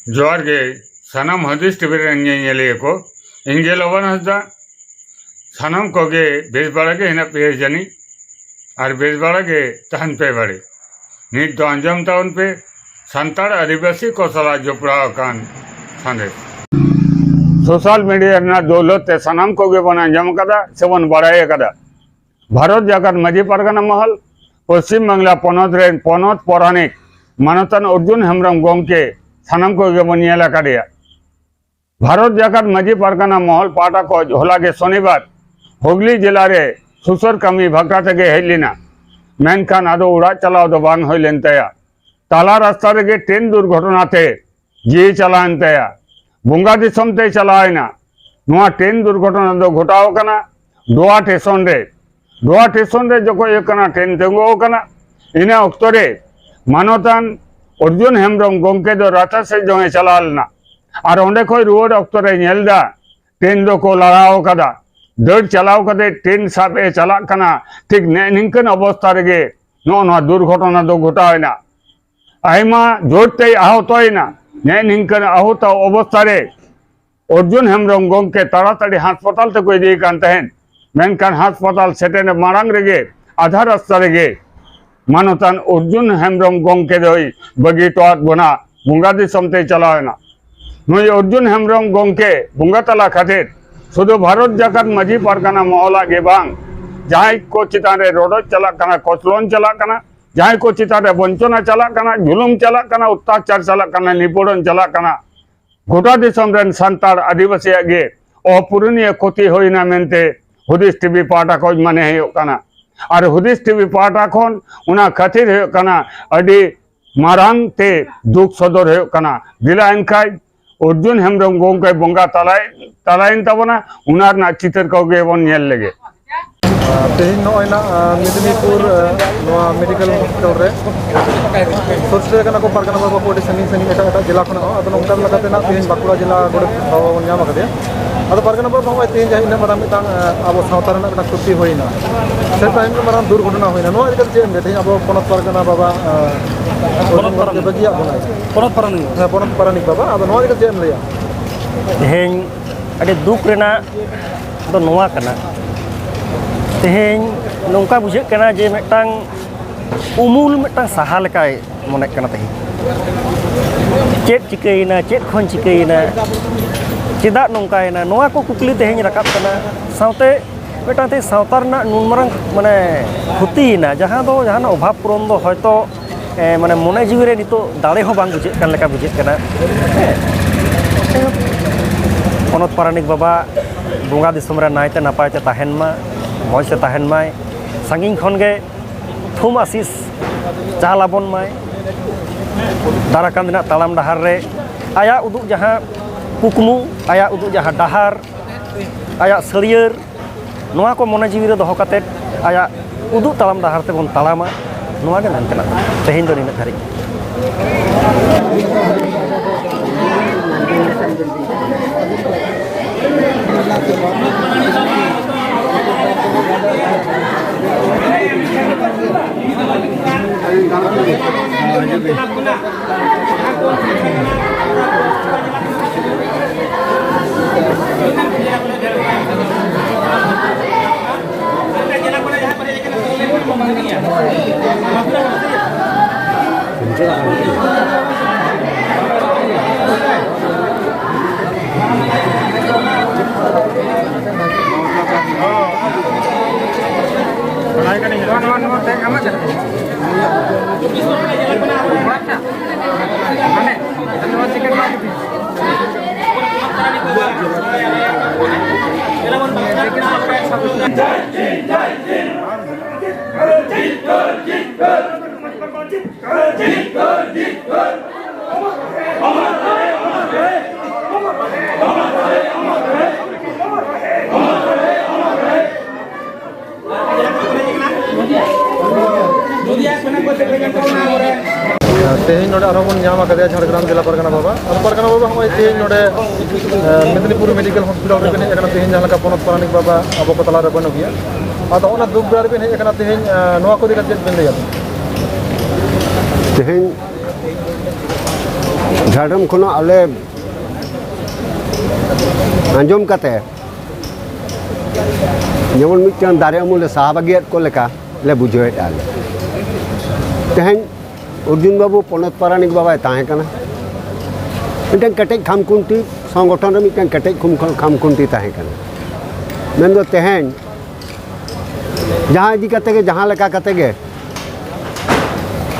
जोहार गे सानाम हदीस टीवी ᱧᱮᱧᱮᱞᱤᱭᱟᱹ को इंगे लवन हसदा सानाम कोगे बेस बाड़ा गे हिना पे जानी और बेस बाड़ा गे तहन पे बड़े नीट दो अंजम टाउन पे संताड़ आदिवासी को सला जोपड़ा कान संदेश सोशल मीडिया ना दौलत ते सानाम कोगे बना अंजम कदा सेवन बड़ाए कदा भारत जाकर मजी परगना महल पश्चिम बांगला पनत रे पनत पौराणिक मानतन अर्जुन हेम्ब्रम गोंके सानाम कोगे बनियाला काडिया भारत जाकर मजी परगना महल पाटा को होला के शनिवार हुगली जिला रे सुसर कमी भगटा तक हेलिना मेनखान आदो उड़ा चलाव दो बांग होय लेन तया ताला रास्ता रे ट्रेन दुर्घटना ते जी चलान तया बुंगा दिसम ते चलायना नोआ ट्रेन दुर्घटना दो घटाव कना डोआ स्टेशन रे जको एकना ट्रेन तेंगो कना इना अक्तो रे मानतान अर्जुन हेम्ब्रम गोंके दो राता से जोंगे चलालना और ओंडे खोय रुवाड़ अक्तो रे नेलदा ट्रेन दो को लड़ाव कदा दड़ चलाव कदे ट्रेन साबे चला कना ठीक निंकन अवस्था रे नो दुर्घटना दो घटायना आयमा जोरते आहतयना निंकन आहत अवस्था रे अर्जुन हेम्ब्रम गोंके ताड़ाताड़ी हासपाताल तक इदी कान तहन मेनखान हासपाताल सेटेन मारांग रेगे आधा रास्ता रेगे मानतान अर्जुन हेम्ब्रम गोंके दोई बगी टोआत बना बुंगा दिसम ते चलावना नुई अर्जुन हेम्ब्रम गोंके बुंगा तला खातिर शुद्ध भारत जाकर मजी परगना महला गे बांग जहां को चितान रे रोड चला कना कोचलोन चला कना जहां को चितान रे वंचना चला कना जुलुम चला कना अत्याचार चला कना निपुड़न चला कना गोटा दिसम रेन संताड़ आदिवासी गे अपूरणीय क्षति होइना मेनते हुदिस टीवी पाटा को माने कना और हुदिस टीवी पाटा खन उना खातिर कना अडी मारांग ते दुख सदर कना दिला एनखाय अर्जुन हेम्ब्रम गोंके बंगा तलायन तबना उनार ना चितर कोगे बन नेल लेगे तेहन नोयना मेदिनीपुर मेडिकल हॉस्पिटल रे सोचते कना को परगना बाबा कोडी संगी एटा जिला खन अद नोंका लगाते ना तेहन बाकुड़ा जिला गोड़ बाबा न्याम कदे अद परगना बाबा तेहन जाहि ना मरा मितांग अब सावतार ना कना क्षति होइना से टाइम में मरा दुर्घटना होइना नो इकर जे तेहन अब पनत परगना बाबा के बगिया बना पनत परनिक बाबा अब नो इकर जे लया तेहन अडे दुख रेना दो नोवा कना तेहन नौका बुझे कना जे मेटांग उमूल मेटांग सहा लेकाय मने कना तेहन चेत चिकैना चेत खन चिकैना चेदा नौकायना नोवा को कुकली तेहन रकाब कना सावते मेटांग ते सावतार ना नुनमरंग माने खुतीना जहां दो जहां अभाव पूरण दो हयतो माने मने जीवी रे नितो दाड़े हो बांग बुझे कन लेका बुझे कना पनत पारानिक बाबा बुंगा दिसम रे नायते नापायते ताहेन मा मौज से तहन माय संगिंग खन गे थुम आशीष चालाबन माय दाराकान दिना तालाम डहार रे आया उदुग जहां कुकमु आया उदुग जहां डहार आया सरियर नोआ को मने जीवी रे दोहो काते आया उदुग तालाम डहार ते बन तालामा नोआ गे नंतना तेहिन दो निना धारी तेहन नोडे आरोबन न्याम कदे झारग्राम जिला परगना बाबा हम तेहन नोडे मेदिनीपुर मेडिकल हॉस्पिटल रे बने एकना तेहन जहां का पनत पारानिक बाबा अब को तला रे बनो गया आदा ओना दुख बार बने एकना तेहन नोआ को दिका जेत बन लिया तेहन झाड़म खन आले आंजम कते जेमन मिटन दारे अमूल साहबागियत को लेका ले बुझेत आले तेहन अर्जुन बाबू पनत पारानिक बाबा ताहे कना मिटन कटेज खामकुंटी संगठन मिटन कटेज खामकुंटी ताहे कना मेन दो तेहन जहाँ इदी कते के जहाँ लेका कते के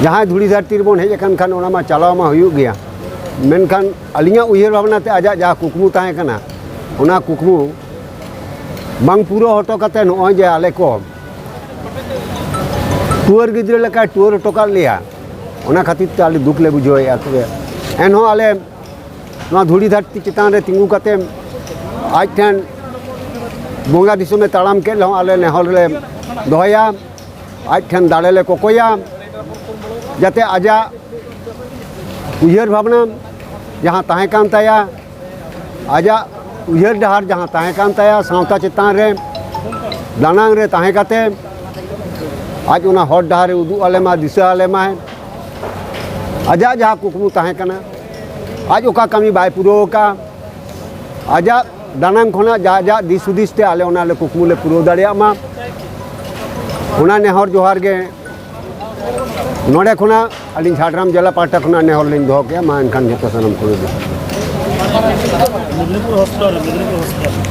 जहाँ धुड़ी धरती बन हेज अकान खान ओना मा चलाव मा हुयुग गया मेनखान अलिया उयहर भावना ते आजा जहाँ कुकमु ताहे कना ओना कुकमु बांग पूरा हटो कते नॉय जे आले को टूर गिद्रे लेका टूर टोका लिया ओना खातिर ते आले दुख ले बुझोया तबे एनहो आले नवा धुड़ी धरती चितान रे तिंगु कते आज ठन बोंगा दिसो में ताड़ाम के लहो आले नेहल ले दोहया आज ठन दाड़े ले कोकोया जाते आजा उयहर भावना जहाँ ताहे कान ताया आजा उयहर डहार जहाँ ताहे कान ताया सावता चितान रे दानांग रे ताहे काते आज उना हर डहार रे उदू आले मा दिशा आले मा आजा जहाँ कुकमु ताहे कना आज ओका कमी बाय पुरो का आजा दानांग खोना जा जा दिस हुदिस ते आले ओना ले कुकमु ले पुरो दाड़िया मा ओना नेहर जोहार गे नोड़े खुना अली झाड़राम जिला पाटा खुना नेहर लिंग दो के मा एनखान जतो सनम को मेदिनीपुर हॉस्पिटल